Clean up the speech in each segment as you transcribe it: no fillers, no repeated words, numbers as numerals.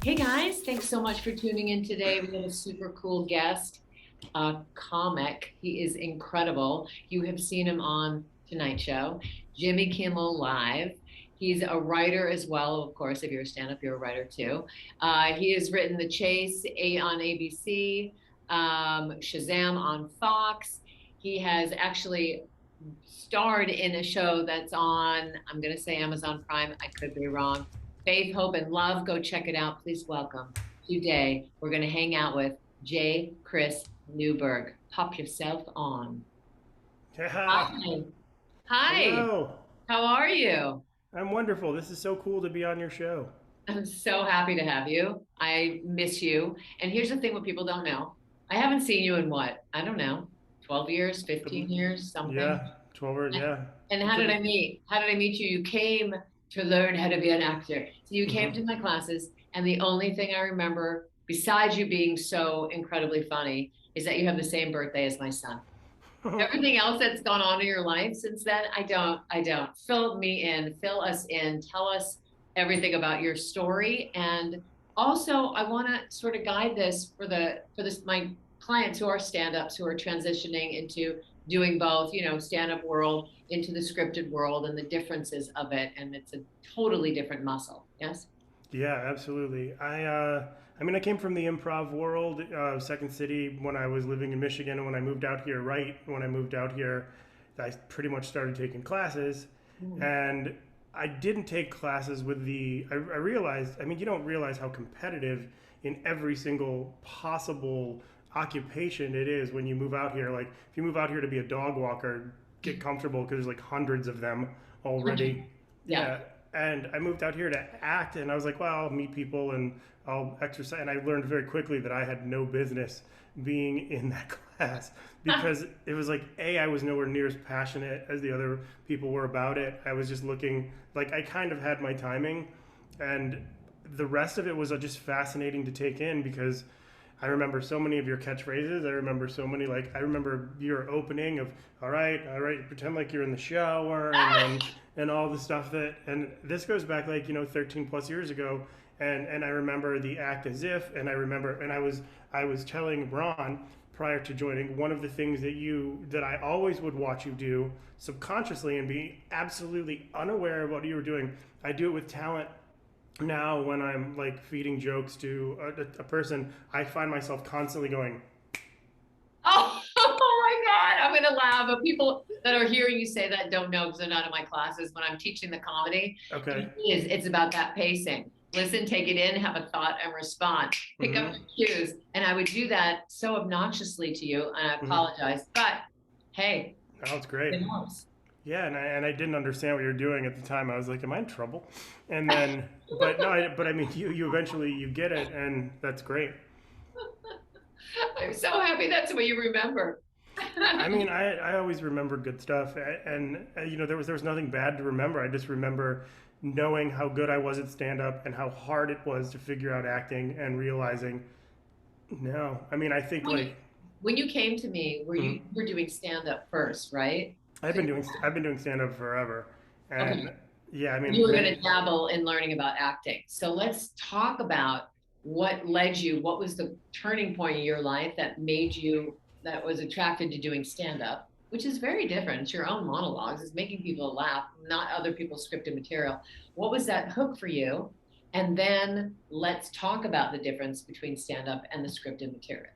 Hey guys, thanks so much for tuning in today. We have a super cool guest, a comic. He is incredible. You have seen him on Tonight Show, Jimmy Kimmel Live. He's a writer as well, of course. If you're a stand-up, you're a writer too. He has written The Chase on ABC, Shazam on Fox. He has actually starred in a show that's on, I'm going to say Amazon Prime. I could be wrong. Faith, Hope, and Love. Go check it out. Please welcome today. We're going to hang out with J Chris Newberg. Pop yourself on. Yeah. Hi. Hi. Hello. How are you? I'm wonderful. This is so cool to be on your show. I'm so happy to have you. I miss you. And here's the thing what people don't know. I haven't seen you in what? I don't know. 12 years, 15 years, something. Yeah, 12 or yeah. And how It's did a, I meet? How did I meet you? You came to learn how to be an actor. So you came mhm. to my classes, and the only thing I remember, besides you being so incredibly funny, is that you have the same birthday as my son. Everything else that's gone on in your life since then, I don't. Fill me in, fill us in, tell us everything about your story. And also I want to sort of guide this for this my clients who are stand-ups who are transitioning into doing both, stand-up world into the scripted world and the differences of it. And it's a totally different muscle. Yes? Yeah, absolutely. I mean, I came from the improv world, Second City, when I was living in Michigan, and when I moved out here, right when I moved out here, I pretty much started taking classes, Mm. and I didn't take classes with I realized, I mean, you don't realize how competitive in every single possible occupation it is when you move out here. Like, if you move out here to be a dog walker, get comfortable because there's like hundreds of them already. Yeah. Yeah, and I moved out here to act, and I was like, well, I'll meet people and I'll exercise. And I learned very quickly that I had no business being in that class because it was like, A, I was nowhere near as passionate as the other people were about it. I was just looking, like, I kind of had my timing, and the rest of it was just fascinating to take in because I remember so many of your catchphrases. I remember so many, like, I remember your opening of, all right, pretend like you're in the shower, and all the stuff and this goes back like, 13 plus years ago. And I remember the act as if, and I remember, and I was telling Ron prior to joining, one of the things that I always would watch you do subconsciously and be absolutely unaware of what you were doing. I do it with talent now when I'm like feeding jokes to a person. I find myself constantly going, Oh, oh my God, I'm gonna laugh. But people that are hearing you say that don't know because they're not in my classes. When I'm teaching the comedy, okay, it's about that pacing. Listen, take it in, have a thought, and respond. Pick up mm-hmm, the cues. And I would do that so obnoxiously to you, and I mm-hmm. apologize. But hey, Oh, it's great. it knows. Yeah, and I didn't understand what you were doing at the time. I was like, am I in trouble? And then, but no, but I mean, you eventually you get it, and that's great. I'm so happy that's what you remember. I mean, I always remember good stuff, and there was nothing bad to remember. I just remember knowing how good I was at stand up and how hard it was to figure out acting and realizing no. I mean, I think when you like when you came to me, mhm. you were doing stand up first, right? So I've been doing stand up forever, and okay, yeah, I you mean, were going to dabble in learning about acting. So let's talk about what led you, what was the turning point in your life that made you, that was attracted to doing stand up, which is very different. It's your own monologues, it's making people laugh, not other people's scripted material. What was that hook for you? And then let's talk about the difference between stand up and the scripted material.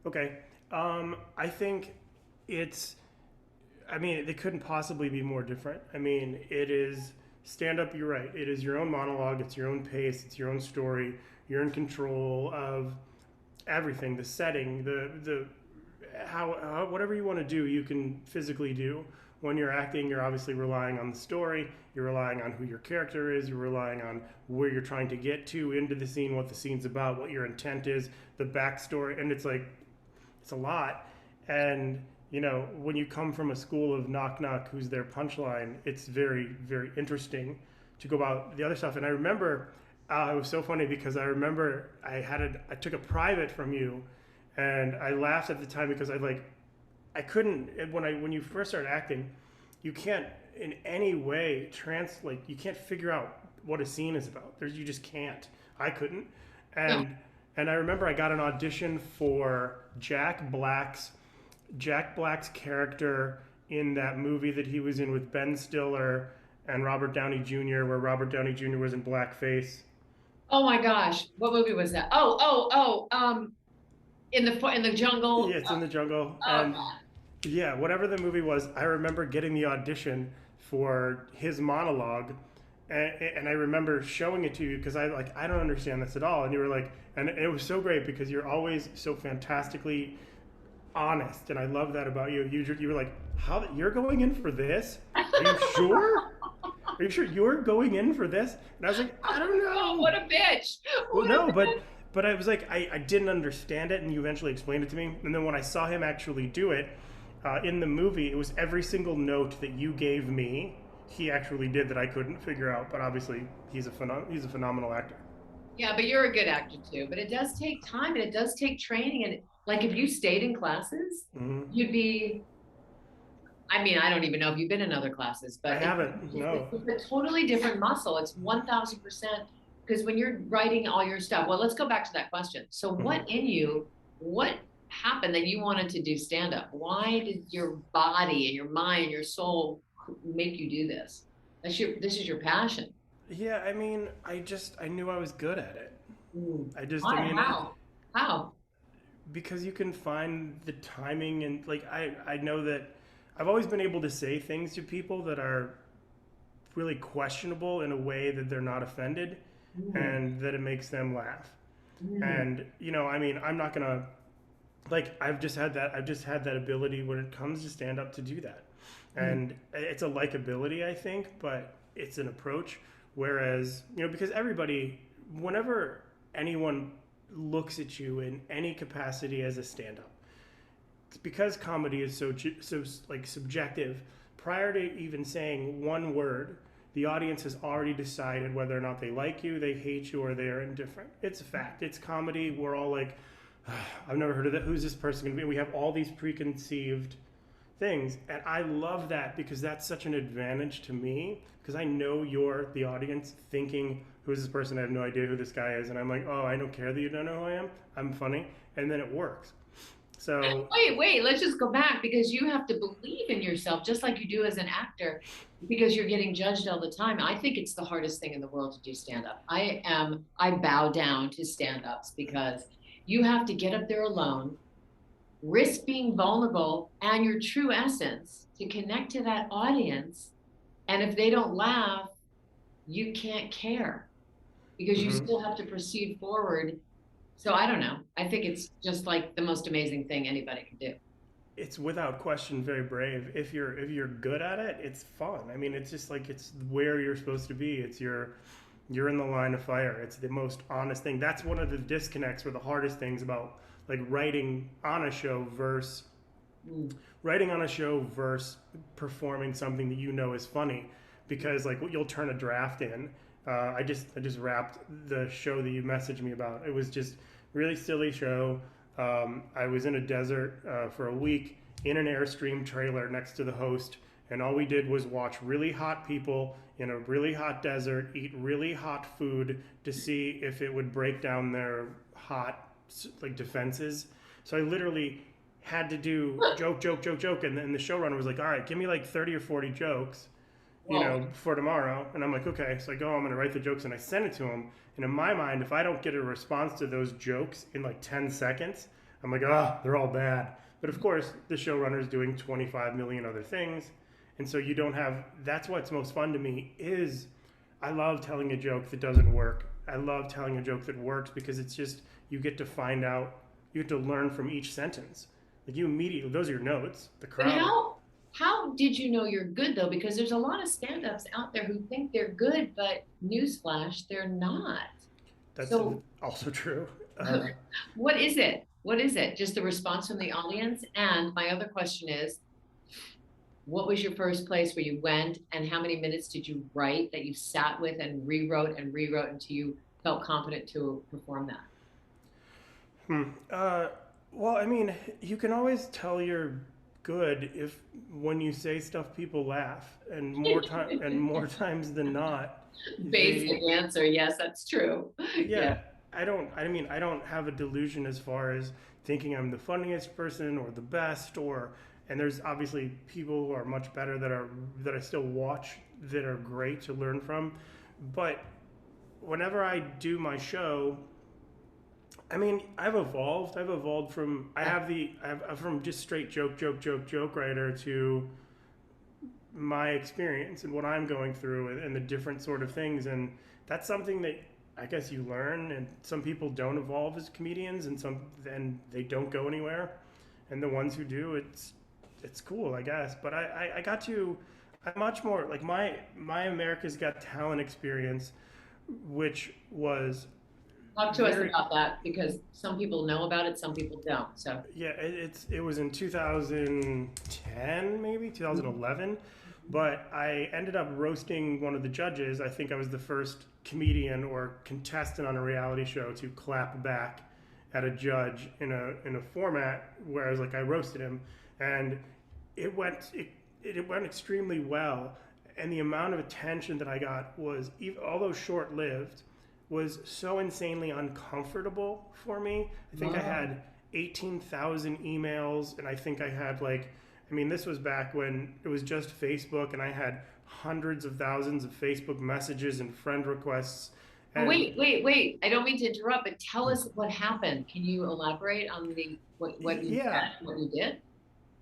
okay. I think it's. I mean, they couldn't possibly be more different. I mean, it is stand up. You're right. It is your own monologue. It's your own pace. It's your own story. You're in control of everything. The setting, the how whatever you want to do, you can physically do. When you're acting, you're obviously relying on the story. You're relying on who your character is. You're relying on where you're trying to get to into the scene, what the scene's about, what your intent is, the backstory, and it's like it's a lot. And when you come from a school of knock knock, who's their punchline, it's very very interesting to go about the other stuff. And I remember it was so funny because I remember I took a private from you, and I laughed at the time because I couldn't when you first start acting, you can't in any way translate. You can't figure out what a scene is about. You just can't I couldn't. No. And I remember I got an audition for Jack Black's character in that movie that he was in with Ben Stiller and Robert Downey Jr., where Robert Downey Jr. was in blackface. Oh my gosh, what movie was that? In the jungle. Yeah, it's in the jungle. Oh, And God. yeah, whatever the movie was, I remember getting the audition for his monologue, and I remember showing it to you because I don't understand this at all, and you were like, and it was so great because you're always so fantastically honest, and I love that about you. You were like, how you're going in for this? Are you sure? Are you sure you're going in for this? And I was like, I don't Oh, know. what a bitch. Well, What a no, bitch. but I was like, I didn't understand it, and you eventually explained it to me. And then when I saw him actually do it in the movie, it was every single note that you gave me, he actually did that I couldn't figure out. But obviously, he's a phenomenal actor. Yeah, but you're a good actor too. But it does take time and it does take training. And like if you stayed in classes, Hmm. you'd be, I mean, I don't even know if you've been in other classes, I but haven't, no. it's a totally different muscle. It's 1000%. Because when you're writing all your stuff, well, let's go back to that question. So, Hmm. what happened that you wanted to do stand up? Why did your body and your mind and your soul make you do this? This is your passion. Yeah, I mean, I knew I was good at it. I Why? mean, How? because you can find the timing and like I know that I've always been able to say things to people that are really questionable in a way that they're not offended Mm, and that it makes them laugh. mm, And I mean, I'm not gonna like I've just had that ability when it comes to stand up to do that. mm, And it's a likability, I think, but it's an approach. Whereas, because everybody, whenever anyone looks at you in any capacity as a stand up, it's because comedy is so like subjective. Prior to even saying one word, the audience has already decided whether or not they like you, they hate you, or they're indifferent. It's a fact. It's comedy. We're all like, I've never heard of that. Who's this person going to be? We have all these preconceived things, and I love that because that's such an advantage to me because I know you're the audience thinking, who's this person? I have no idea who this guy is, and I'm like, oh, I don't care that you don't know who I am. I'm funny, and then it works. So wait, let's just go back because you have to believe in yourself just like you do as an actor because you're getting judged all the time. I think it's the hardest thing in the world to do stand up. I bow down to stand ups because you have to get up there alone, risk being vulnerable and your true essence to connect to that audience. And if they don't laugh, you can't care because you mhm. still have to proceed forward. So I don't know. I think it's just like the most amazing thing anybody can do. It's without question very brave. If you're good at it, it's fun. I mean, it's just like it's where you're supposed to be. You're in the line of fire. It's the most honest thing. That's one of the disconnects or the hardest things about like Mm. writing on a show versus performing something that you know is funny, because like you'll turn a draft in. I just wrapped the show that you messaged me about. It was just really silly show. I was in a desert for a week in an Airstream trailer next to the host, and all we did was watch really hot people in a really hot desert eat really hot food to see if it would break down their hot like defenses. So I literally had to do joke, joke, joke, joke, and then the showrunner was like, "All right, give me like 30 or 40 jokes, Whoa. for tomorrow." And I'm like, "Okay." So I go home and I write the jokes and I send it to him. And in my mind, if I don't get a response to those jokes in like 10 seconds, I'm like, "Ah, they're all bad." But of course, the showrunner is doing 25 million other things, and so you don't have. That's what's most fun to me is I love telling a joke that doesn't work. I love telling a joke that works because it's just you get to find out, you get to learn from each sentence. Like you immediately, those are your notes. The But crowd, how did you know you're good though? Because there's a lot of stand-ups out there who think they're good, but newsflash, they're not. that's So also true. what is it? What is it? Just the response from the audience? And my other question is, what was your first place where you went and how many minutes did you write that you sat with and rewrote until you felt confident to perform that? Hmm. Well, I mean, you can always tell you're good if when you say stuff people laugh, and more times than not, Basic they answer. Yes, that's true. Yeah. yeah, I don't have a delusion as far as thinking I'm the funniest person or the best or and there's obviously people who are much better that I still watch that are great to learn from. But whenever I do my show, I mean, I've evolved. I've evolved from from just straight joke writer to my experience and what I'm going through and the different sort of things. And that's something that I guess you learn. And some people don't evolve as comedians, and some then they don't go anywhere. And the ones who do, it's cool, I guess. But I got to I'm much more like my America's Got Talent experience, which was Talk to us very about that because some people know about it, some people don't. So, yeah, it was in 2010, maybe 2011, but I ended up roasting one of the judges. I think I was the first comedian or contestant on a reality show to clap back at a judge in a format where I was like I roasted him, and it went it, it went extremely well, and the amount of attention that I got was although short lived was so insanely uncomfortable for me. I think I wow. had 18,000 emails, and I think I had like, I mean, this was back when it was just Facebook, and I had hundreds of thousands of Facebook messages and friend requests. Oh, And wait. I don't mean to interrupt, but tell us what happened. Can you elaborate on the what you yeah, said, what you did?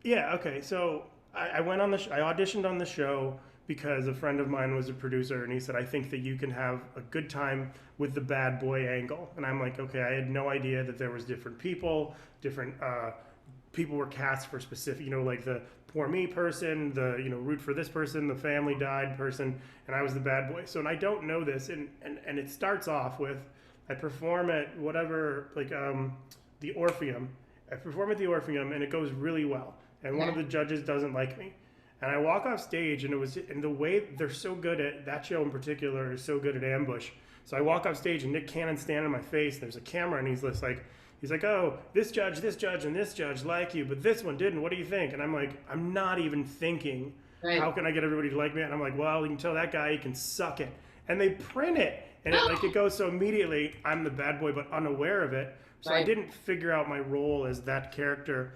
yeah, okay. So I went on I auditioned on the show because a friend of mine was a producer, and he said, I think that you can have a good time with the bad boy angle. And I'm like, okay, I had no idea that there was different people were cast for specific, like the poor me person, the, root for this person, the family died person, and I was the bad boy. So, and I don't know this. And it starts off with, I perform at whatever, like the Orpheum. I perform at the Orpheum, and it goes really well. And one of Okay. the judges doesn't like me. And I walk off stage, and the way they're so good at that show in particular is so good at ambush. So I walk off stage, and Nick Cannon's standing in my face. There's a camera, and he's like, oh, this judge, and this judge like you, but this one didn't. What do you think? And I'm like, I'm not even thinking, how Right. can I get everybody to like me? And I'm like, well, you can tell that guy he can suck it. And they print it, and it goes so immediately. I'm the bad boy, but unaware of it. So I Right. didn't figure out my role as that character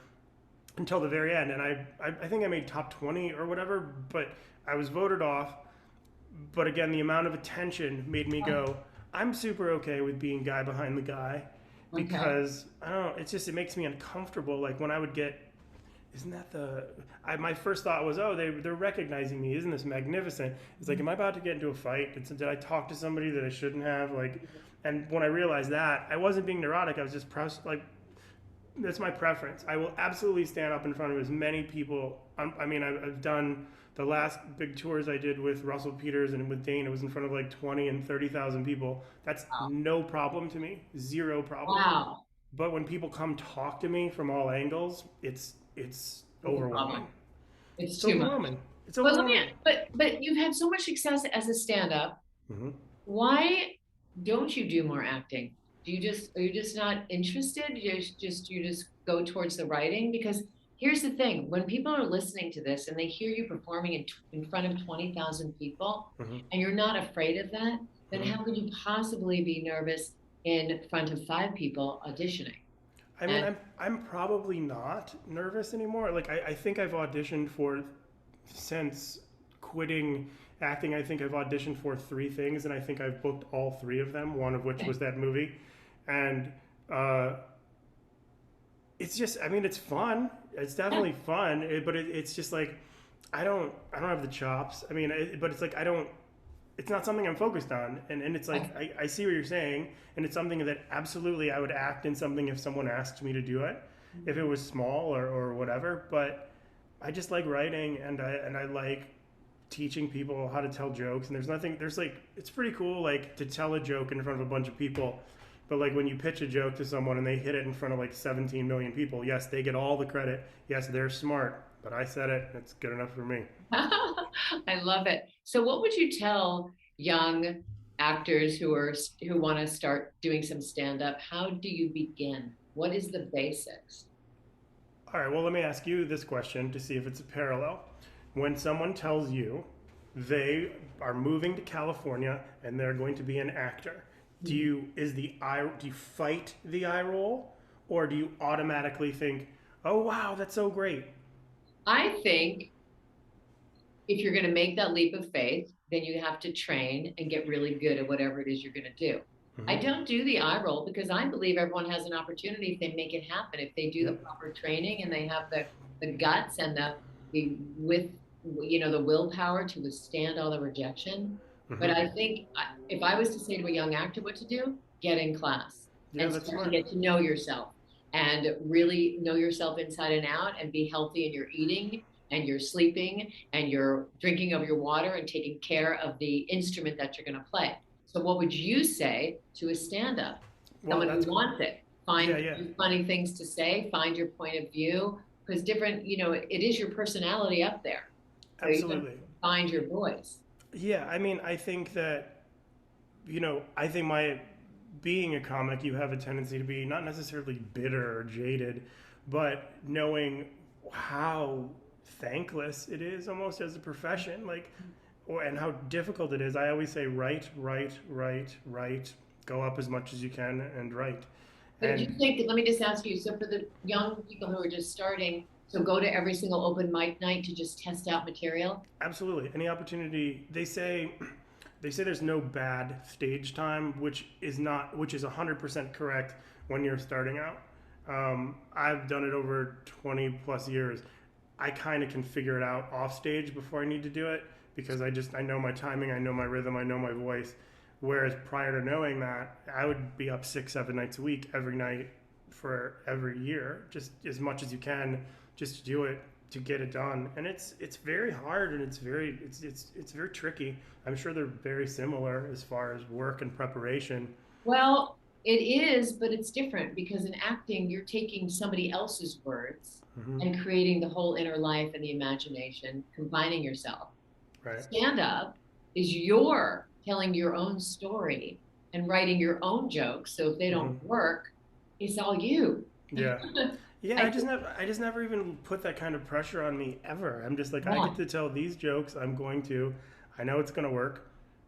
until the very end. And I think I made top 20 or whatever, but I was voted off. But again, the amount of attention made me go, I'm super okay with being guy behind the guy Okay. because I don't know, it makes me uncomfortable. Like when I would get, isn't that my first thought was, oh, they're recognizing me. Isn't this magnificent? It's like, am I about to get into a fight? Did I talk to somebody that I shouldn't have? Like, and when I realized that, I wasn't being neurotic. I was just like, that's my preference. I will absolutely stand up in front of as many people. I mean, I've done the last big tours I did with Russell Peters and with Dane. It was in front of like 20 and 30,000 people. That's Wow. no problem to me. Zero problem. Wow. But when people come talk to me from all angles, it's It's a problem. overwhelming. It's It's too much. overwhelming. It's But let me, overwhelming. but you've had so much success as a stand-up. Hmm. Why don't you do more acting? Are you just not interested? You just go towards the writing? Because here's the thing, when people are listening to this and they hear you performing in front of 20,000 people Hmm. and you're not afraid of that, then Hmm. how could you possibly be nervous in front of five people auditioning? I mean, And I'm probably not nervous anymore. Like I think I've auditioned for since quitting acting. I think I've auditioned for three things, and I think I've booked all three of them. One of which was that movie, and uh, it's just. I mean, it's fun. It's yeah, definitely fun, but it's just like I don't have the chops. I mean, but it's like I don't it's not something I'm focused on. And it's like, I see what you're saying. And it's something that absolutely I would act in something if someone asked me to do it, if it was small or whatever. But I just like writing and I like teaching people how to tell jokes. And there's like, it's pretty cool, like to tell a joke in front of a bunch of people. But like when you pitch a joke to someone and they hit it in front of like 17 million people, yes, they get all the credit. Yes, they're smart, but I said it. It's good enough for me. I love it. So what would you tell young actors who want to start doing some stand up? How do you begin? What is the basics? All right, well, let me ask you this question to see if it's a parallel. When someone tells you they are moving to California and they're going to be an actor. Do you fight the eye roll, or do you automatically think, oh wow, that's so great? I think if you're going to make that leap of faith, then you have to train and get really good at whatever it is you're going to do. I Mm-hmm. don't do the eye roll because I believe everyone has an opportunity if they make it happen, if they do the Yep. proper training and they have the guts and the with the willpower to withstand all the rejection. But Mm-hmm. I think if I was to say to a young actor what to do, get in class Yeah, and that's start to smart. get to know yourself and really know yourself inside and out and be healthy in your eating and your sleeping and your drinking of your water and taking care of the instrument that you're going to play. So, what would you say to a stand up? Well, Someone who that's wants it. yeah, Find yeah, funny things to say, find your point of view, because different, it is your personality up there. So, you have to absolutely. find your voice. Yeah, I mean, I think that I think my being a comic, you have a tendency to be not necessarily bitter or jaded, but knowing how thankless it is almost as a profession, like, and how difficult it is. I always say, write, write, write, write. Go up as much as you can and write. But do you And think, let me just ask you, so for the young people who are just starting, so go to every single open mic night to just test out material? absolutely, any opportunity. They say there's no bad stage time, which is 100% correct when you're starting out. I've done it over 20 plus years. I kind of can figure it out off stage before I need to do it because I know my timing, I know my rhythm, I know my voice. Whereas prior to knowing that, I would be up 6, 7 nights a week every night for every year, just as much as you can, just to do it, to get it done. And it's very hard, and it's very tricky. I'm sure they're very similar as far as work and preparation. Well, it is, but it's different because in acting, you're taking somebody else's words Hmm. and creating the whole inner life and the imagination, combining yourself. Right. Stand up is your telling your own story and writing your own jokes. So if they Hmm. don't work, it's all you. Yeah. Yeah, I think, I just never even put that kind of pressure on me ever. I'm just like, I yeah. get to tell these jokes. I'm going to. I know it's going to work,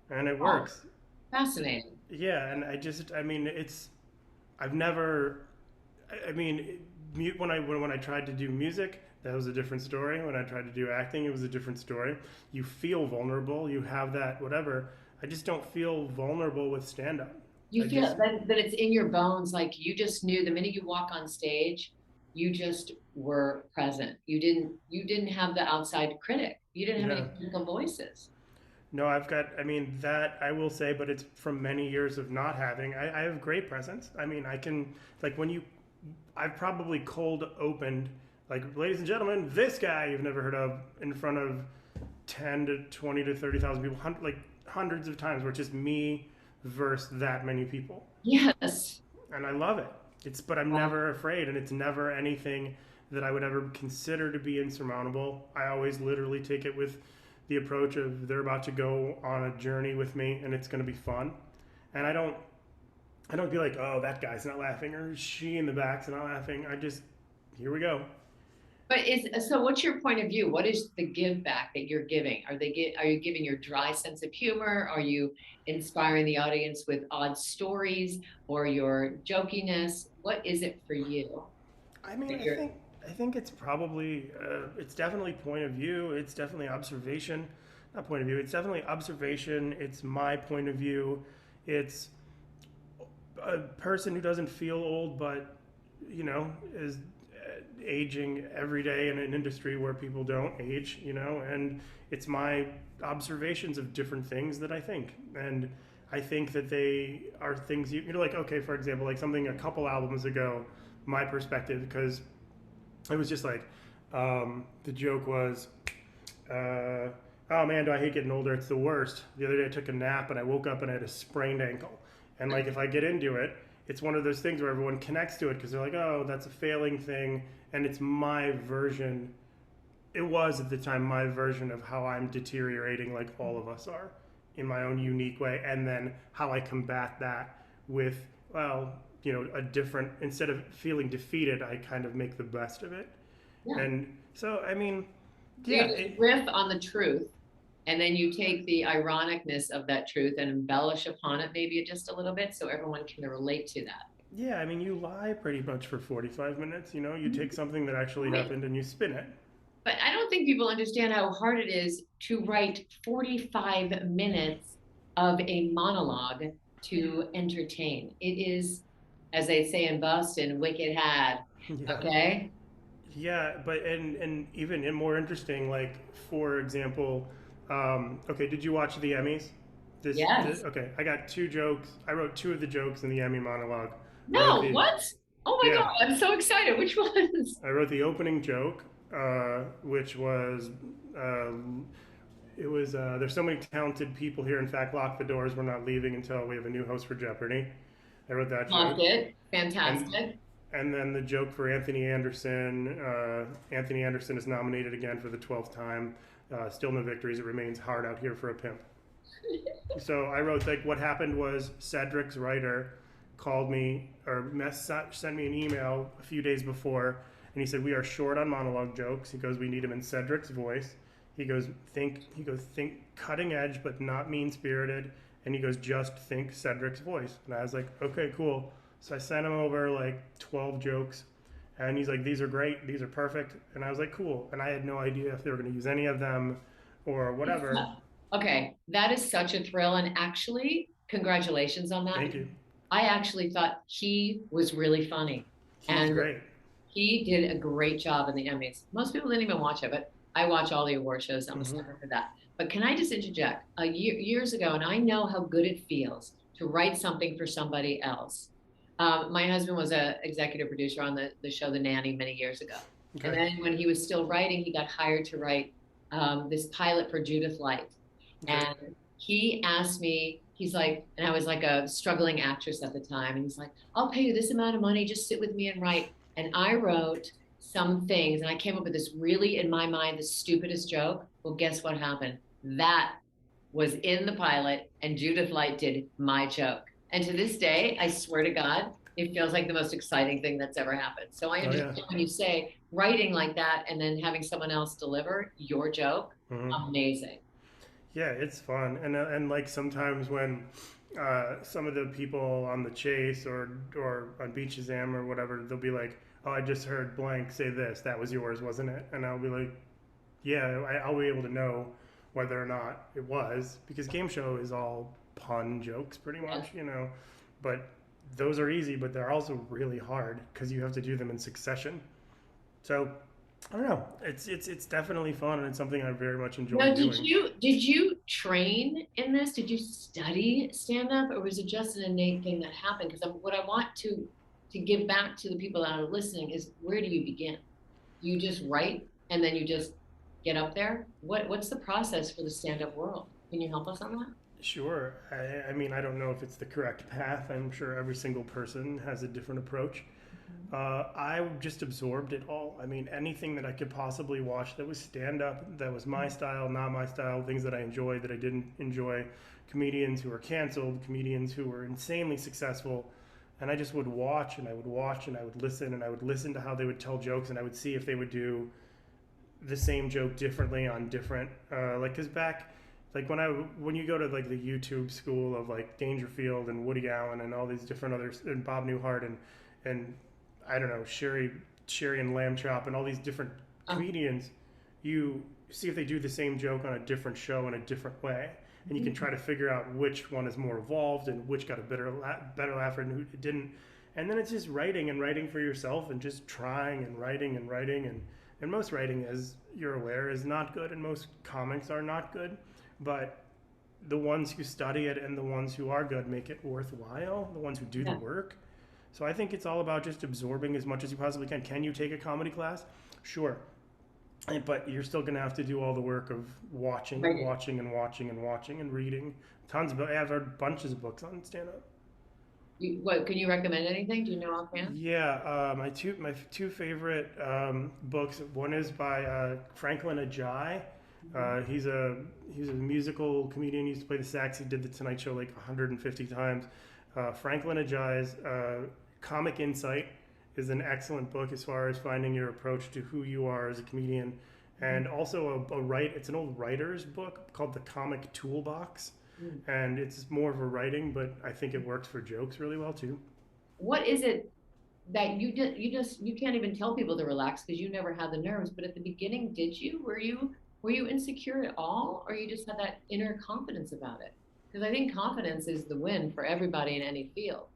and it Oh, works. fascinating. Yeah, and I mean, I've never, I mean, when I tried to do music, that was a different story. When I tried to do acting, it was a different story. You feel vulnerable. You have that whatever. I just don't feel vulnerable with stand up. You I feel just that it's in your bones, like you just knew the minute you walk on stage, you just were present. You didn't have the outside critic. You didn't have no. any critical voices. No, I've got, I mean, that I will say, but it's from many years of not having. I have great presence. I mean, I can, like, I've probably cold opened, like, ladies and gentlemen, this guy you've never heard of in front of 10 to 20 to 30,000 people, like, hundreds of times where it's just me versus that many people. Yes. And I love it. But I'm never afraid, and it's never anything that I would ever consider to be insurmountable. I always literally take it with the approach of they're about to go on a journey with me, and it's going to be fun. And I don't be like, oh, that guy's not laughing, or she in the back's not laughing. I just, here we go. But so what's your point of view? What is the give back that you're giving? Are you giving your dry sense of humor? Are you inspiring the audience with odd stories or your jokiness? What is it for you I mean, that you're I think it's probably it's definitely point of view. It's definitely observation, not point of view. It's definitely observation. It's my point of view. It's a person who doesn't feel old, but is aging every day in an industry where people don't age. And it's my observations of different things that I think, and I think that they are things like, okay, for example, like something a couple albums ago, my perspective, because it was just like the joke was, oh man, do I hate getting older? It's the worst. The other day I took a nap and I woke up and I had a sprained ankle. And like if I get into it, it's one of those things where everyone connects to it because they're like, oh, that's a failing thing, and it's my version. It was at the time my version of how I'm deteriorating, like all of us are, in my own unique way, and then how I combat that with, well, a different, instead of feeling defeated, I kind of make the best of it. yeah. And so, I mean, So you yeah, just riff on the truth And then you take the ironicness of that truth and embellish upon it maybe just a little bit so everyone can relate to that. Yeah, I mean, you lie pretty much for 45 minutes. You know, you take something that actually Right. happened and you spin it. But I don't think people understand how hard it is to write 45 minutes of a monologue to entertain. It is, as they say in Boston, wicked hard. Yeah. Okay. Yeah, but and even more interesting, like for example, okay, did you watch the Emmys? Yes. Okay, I got two jokes. I wrote two of the jokes in the Emmy monologue. I wrote No, the what? Oh my yeah, God, I'm so excited. Which ones? I wrote the opening joke, which was uh, it was there's so many talented people here. In fact, lock the doors. We're not leaving until we have a new host for Jeopardy. I wrote that Loved joke, it. and Fantastic. and then the joke for Anthony Anderson. Anthony Anderson is nominated again for the 12th time. Still no victories. It remains hard out here for a pimp. So I wrote like what happened was Cedric's writer called me or sent me an email a few days before, and he said we are short on monologue jokes. He goes, we need them in Cedric's voice. Think cutting edge but not mean spirited. And he goes, just think Cedric's voice. And I was like, okay, cool. So I sent him over like 12 jokes, and he's like, these are great, these are perfect. And I was like, cool. And I had no idea if they were going to use any of them or whatever. Okay, that is such a thrill. And actually, congratulations on that Thank because you. I actually thought he was really funny. He's And great. he did a great job in the Emmys. Most people didn't even watch it, but I watch all the award shows. I'm a Mm-hmm. sucker for that. But can I just interject? Years ago, and I know how good it feels to write something for somebody else. My husband was an executive producer on the show The Nanny many years ago. And Okay. then when he was still writing, he got hired to write this pilot for Judith Light. Okay. And he asked me, he's like, and I was like a struggling actress at the time. And he's like, I'll pay you this amount of money, just sit with me and write. And I wrote some things and I came up with this really, in my mind, the stupidest joke. Well, guess what happened? That was in the pilot, and Judith Light did my joke. And to this day, I swear to God, it feels like the most exciting thing that's ever happened. So I Oh yeah. understand when you say writing like that and then having someone else deliver your joke, Mm-hmm. amazing. Yeah, it's fun, and like sometimes when some of the people on the chase or on Beat Shazam or whatever, they'll be like, "Oh, I just heard blank say this. That was yours, wasn't it?" And I'll be like, "Yeah, I'll be able to know whether or not it was because game show is all pun jokes, pretty Yes. much, you know." But those are easy, but they're also really hard because you have to do them in succession. So I don't know. It's definitely fun, and it's something I very much enjoy Now, doing. did you train in this? Did you study stand up, or was it just an innate thing that happened? Because what I want to give back to the people that are listening is where do you begin? Do you just write and then you just get up there? What's the process for the stand up world? Can you help us on that? Sure. I mean, I don't know if it's the correct path. I'm sure every single person has a different approach. I just absorbed it all. I mean, anything that I could possibly watch that was stand up, that was my style, not my style, things that I enjoyed, that I didn't enjoy, comedians who were canceled, comedians who were insanely successful. And I just would watch and I would watch and I would listen and I would listen to how they would tell jokes and I would see if they would do the same joke differently on different, like, cause back, like when you go to like the YouTube school of like Dangerfield and Woody Allen and all these different others and Bob Newhart and I don't know Sherry and Lamb Chop and all these different Oh, comedians, you see if they do the same joke on a different show in a different way, and you can try to figure out which one is more evolved and which got a better laugh and who didn't. And then it's just writing and writing for yourself and just trying and writing and writing and most writing, as you're aware, is not good, and most comics are not good. But the ones who study it and the ones who are good make it worthwhile. The ones who do the yeah. work. So I think it's all about just absorbing as much as you possibly can. Can you take a comedy class? Sure, but you're still going to have to do all the work of watching and Right. watching and watching and watching and reading tons of books. I've read bunches of books on stand up. What can you recommend anything? Do you know offhand? Yeah, my two favorite books. One is by Franklin Ajay. He's a musical comedian. He used to play the sax. He did the Tonight Show like 150 times. Franklin Ajay's Comic Insight is an excellent book as far as finding your approach to who you are as a comedian and also it's an old writer's book called The Comic Toolbox, Mm. and it's more of a writing, but I think it works for jokes really well too. What is it that you can't even tell people to relax because you never had the nerves, but at the beginning, did you? Were you insecure at all, or you just had that inner confidence about it? Because I think confidence is the win for everybody in any field.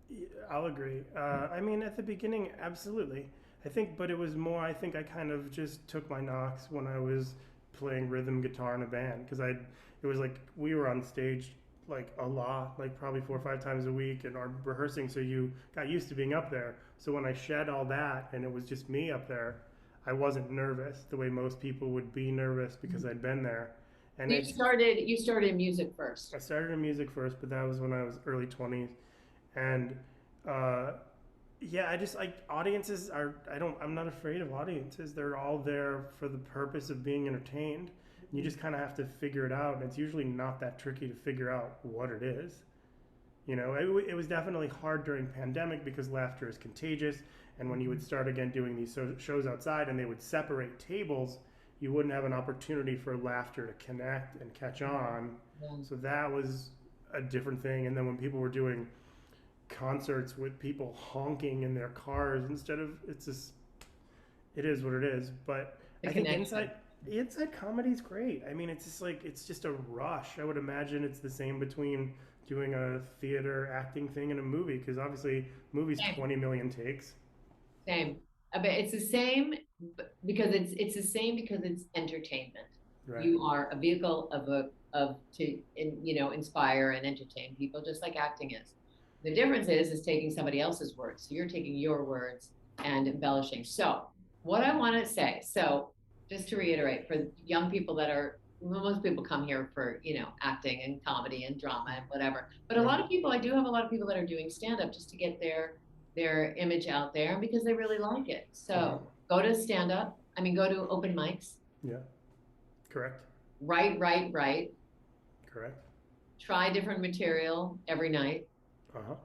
Yeah, I'll agree. I mean, at the beginning, absolutely. I think, but it was more. I think I kind of just took my knocks when I was playing rhythm guitar in a band because I. It was like we were on stage like a lot, like probably 4 or 5 times a week, and are rehearsing. So you got used to being up there. So when I shed all that and it was just me up there, I wasn't nervous the way most people would be nervous because I'd been there. And So you started music first. I started in music first, but that was when I was early 20s, and uh, yeah, I just like audiences are. I'm not afraid of audiences. They're all there for the purpose of being entertained. You just kind of have to figure it out, and it's usually not that tricky to figure out what it is. It was definitely hard during pandemic because laughter is contagious, and when you would start again doing these shows outside, and they would separate tables, you wouldn't have an opportunity for laughter to connect and catch on. Yeah. So that was a different thing. And then when people were doing concerts with people honking in their cars instead of it's just it is what it is. But The I think connection. inside comedy's great. I mean, it's just a rush. I would imagine it's the same between doing a theater acting thing and a movie because obviously movies Same. 20 million takes, Same. But it's the same because it's the same because it's entertainment. right? You are a vehicle to inspire and entertain people, just like acting is. The difference is taking somebody else's words. So you're taking your words and embellishing. So what I want to say, so just to reiterate, for young people that are well, most people come here for acting and comedy and drama and whatever. But a Right. lot of people, I do have a lot of people that are doing stand up just to get their image out there because they really like it. Uh-huh. So go to stand up. I mean, go to open mics, Yeah. Correct. write. Correct. Try different material every night. Uh-huh.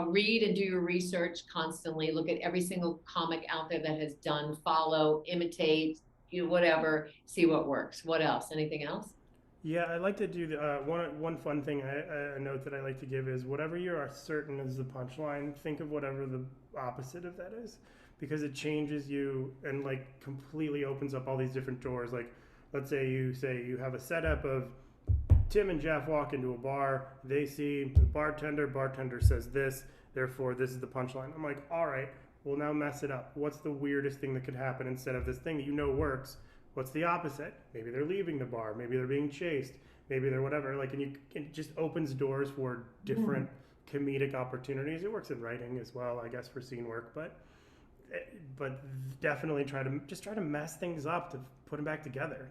Read and do your research constantly. Look at every single comic out there that has done, follow, imitate, whatever, see what works. What else? Anything else? Yeah, I like to do the one fun thing. A note that I like to give is whatever you are certain is the punchline. Think of whatever the opposite of that is, because it changes you and like completely opens up all these different doors. Like, let's say you have a setup of Tim and Jeff walk into a bar. They see the bartender. Bartender says this. Therefore, this is the punchline. I'm like, all right, we'll now mess it up. What's the weirdest thing that could happen instead of this thing that works? What's the opposite? Maybe they're leaving the bar. Maybe they're being chased. Maybe they're whatever. Like, and it just opens doors for different comedic opportunities. It works in writing as well, I guess, for scene work. But definitely try to mess things up to put them back together.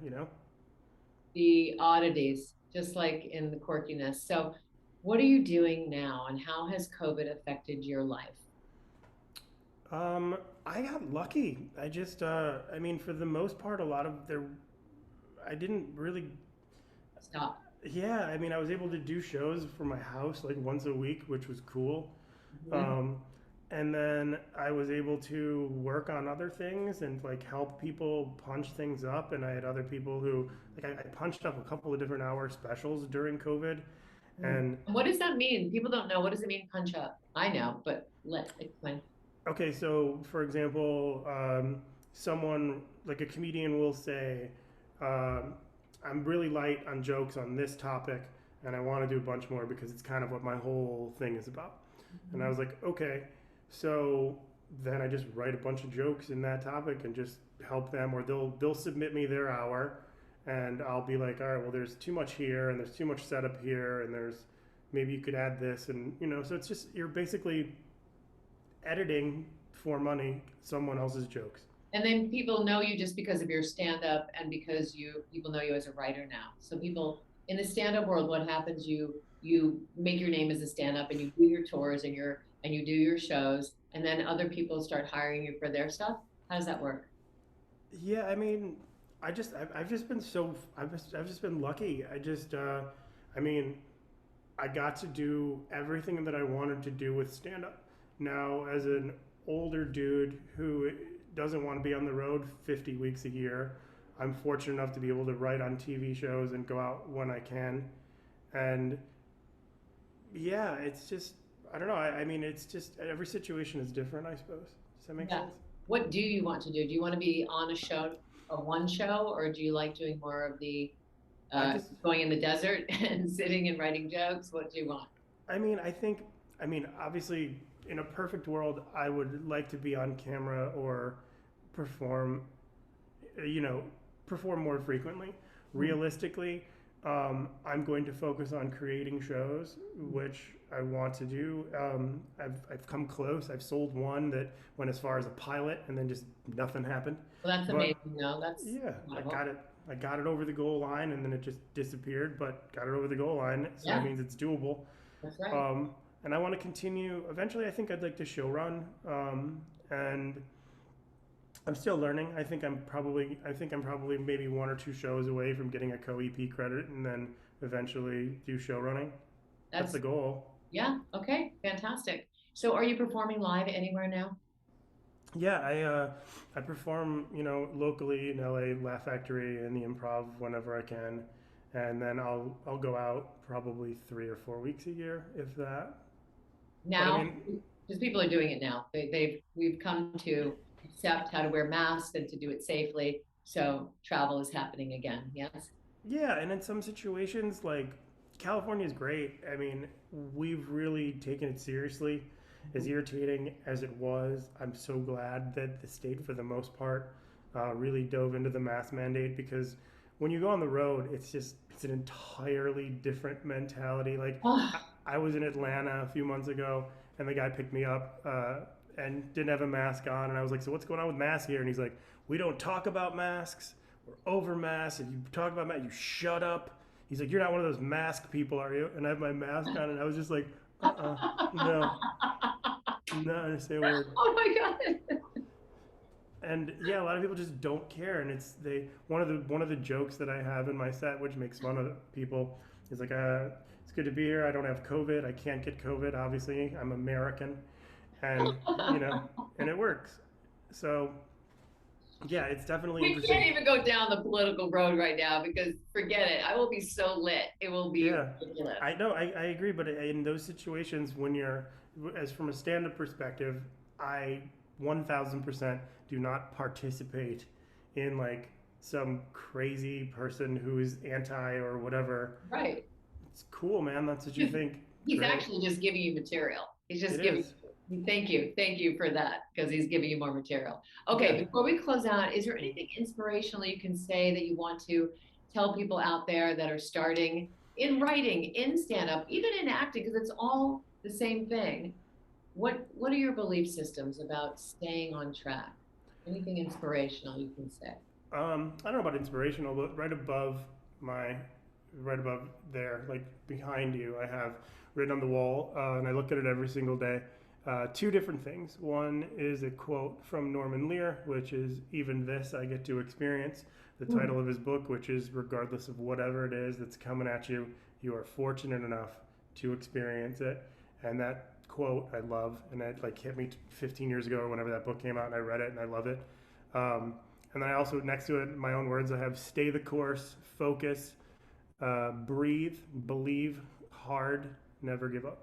The oddities, just like in the quirkiness. So, what are you doing now, and how has COVID affected your life? I got lucky. I mean, for the most part, a lot of there, I didn't really. Stop. Yeah, I mean, I was able to do shows from my house like once a week, which was cool. Mhm. Um, and then I was able to work on other things and like help people punch things up. And I had other people who I punched up a couple of different hour specials during COVID. Mm. And What does that mean? People don't know. What does it mean, punch up? I know, but let explain. okay, so for example, someone like a comedian will say, um, I'm really light on jokes on this topic, and I want to do a bunch more because it's kind of what my whole thing is about. And I Mhm. was like, okay. So then I just write a bunch of jokes in that topic and just help them, or they'll submit me their hour, and I'll be like, all right, well, there's too much here, and there's too much setup here, and there's maybe you could add this, and so it's just you're basically editing for money someone else's jokes. And then people know you just because of your stand up and because people know you as a writer now. So people in the stand up world, what happens? You make your name as a stand up and you do your tours and you do your shows, and then other people start hiring you for their stuff. How does that work? Yeah, I mean, I've just been I've just been lucky. I mean, I got to do everything that I wanted to do with stand up. Now, as an older dude who doesn't want to be on the road 50 weeks a year. I'm fortunate enough to be able to write on TV shows and go out when I can. And yeah, it's just, I don't know. I mean, it's just every situation is different, I suppose. Does that make Yeah. sense? What do you want to do? Do you want to be on a show, a one show, or do you like doing more of the I just, going in the desert and sitting and writing jokes? What do you want? I mean, I think, I mean, obviously, in a perfect world, I would like to be on camera or perform, you know, perform more frequently. Mhm. Realistically, I'm going to focus on creating shows, which I want to do. I've come close. I've sold one that went as far as a pilot, and then just nothing happened. Well, that's But amazing. No, that's yeah, I incredible. got it. I got it over the goal line, and then it just disappeared. But got it over the goal line, so that Yeah, means it's doable. that's right. Um, and I want to continue. Eventually, I think I'd like to show run. And I'm still learning. I think I'm probably maybe one or two shows away from getting a co-EP credit, and then eventually do show running. That's That's the goal. yeah. Okay, fantastic. So, are you performing live anywhere now? Yeah, I perform, locally in LA, Laugh Factory, and the Improv whenever I can, and then I'll go out probably 3 or 4 weeks a year, if that. But I Now, mean, because people are doing it now. We've come to accept how to wear masks and to do it safely. So travel is happening again. Yes. yeah, and in some situations, like California is great. I mean, we've really taken it seriously. As irritating as it was, I'm so glad that the state, for the most part, really dove into the mask mandate because when you go on the road, it's an entirely different mentality. Like I, Oh, I was in Atlanta a few months ago, and the guy picked me up and didn't have a mask on, and I was like, "So what's going on with masks here?" And he's like, "We don't talk about masks. We're over masks. If you talk about masks, you shut up." He's like, "You're not one of those mask people, are you?" And I have my mask on, and I was just like, no, not gonna say a word." oh my God. And yeah, a lot of people just don't care, and it's they one of the jokes that I have in my set, which makes fun of people, is like, "It's good to be here. I don't have COVID. I can't get COVID. Obviously, I'm American, and you know, and it works." So yeah, it's definitely We can't interesting. even go down the political road right now because forget it. I will be so lit. It will be Yeah, ridiculous. I know. I agree, but in those situations, when you're, as from a stand-up perspective, I 1,000% do not participate in like some crazy person who is anti or whatever. Right. It's cool, man. That's what you think. He's Great. actually just giving you material. He's It just giving is. thank you for that because he's giving you more material. Yeah. Okay, before we close out, is there anything inspirational you can say that you want to tell people out there that are starting in writing, in stand up, even in acting, because it's all the same thing? What are your belief systems about staying on track? Anything inspirational you can say? I don't know about inspirational, but my, right above there, like behind you, I have written on the wall, and I look at it every single day. Two different things. One is a quote from Norman Lear, which is "Even this I get to experience." The title of his book, which is "Regardless of whatever it is that's coming at you, you are fortunate enough to experience it." And that quote I love, and that like hit me 15 years ago or whenever that book came out, and I read it and I love it. Um, and then I also, next to it, in my own words, I have "Stay the course, focus, breathe, believe hard, never give up."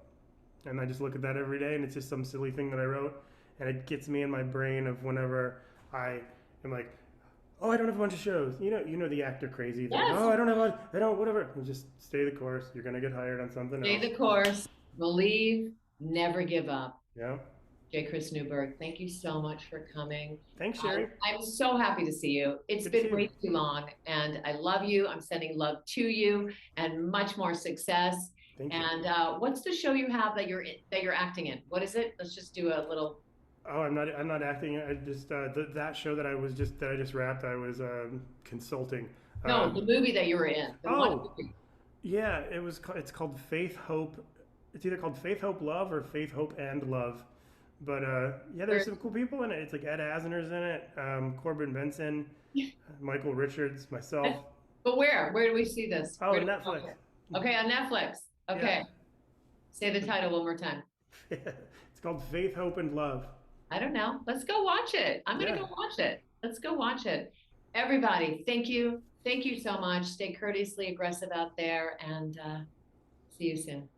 And I just look at that every day, and it's just some silly thing that I wrote, and it gets me in my brain of whenever I am like, "Oh, I don't have a bunch of shows." You know the actor crazy thing. Yes, "Oh, I don't have I don't whatever." And just stay the course. You're gonna get hired on something stay else. the course, believe, never give up. Yeah. J Chris Newberg, thank you so much for coming. Thanks, Sherry. I'm so happy to see you. It's Good to been see you. way too long, and I love you. I'm sending love to you and much more success. Thank you. And what's the show you have that you're acting in? What is it? Let's just do a little. Oh, I'm not acting. I just that show that I just wrapped. I was consulting. No, Um, the movie that you were in. The one oh, movie. yeah, it's called Faith Hope. It's either called Faith Hope Love or Faith Hope and Love. But yeah, there's Where, some cool people in it. It's like Ed Asner's in it, Corbin Benson, Michael Richards, myself. but where? Where do we see this? Oh, Where do we Netflix. watch it? Okay, on Netflix. Yeah, Okay, say the title one more time. it's called Faith Hope and Love. I don't know. Let's go watch it. I'm going to Yeah. go watch it. Let's go watch it. Everybody, thank you. Thank you so much. Stay courteously aggressive out there and see you soon.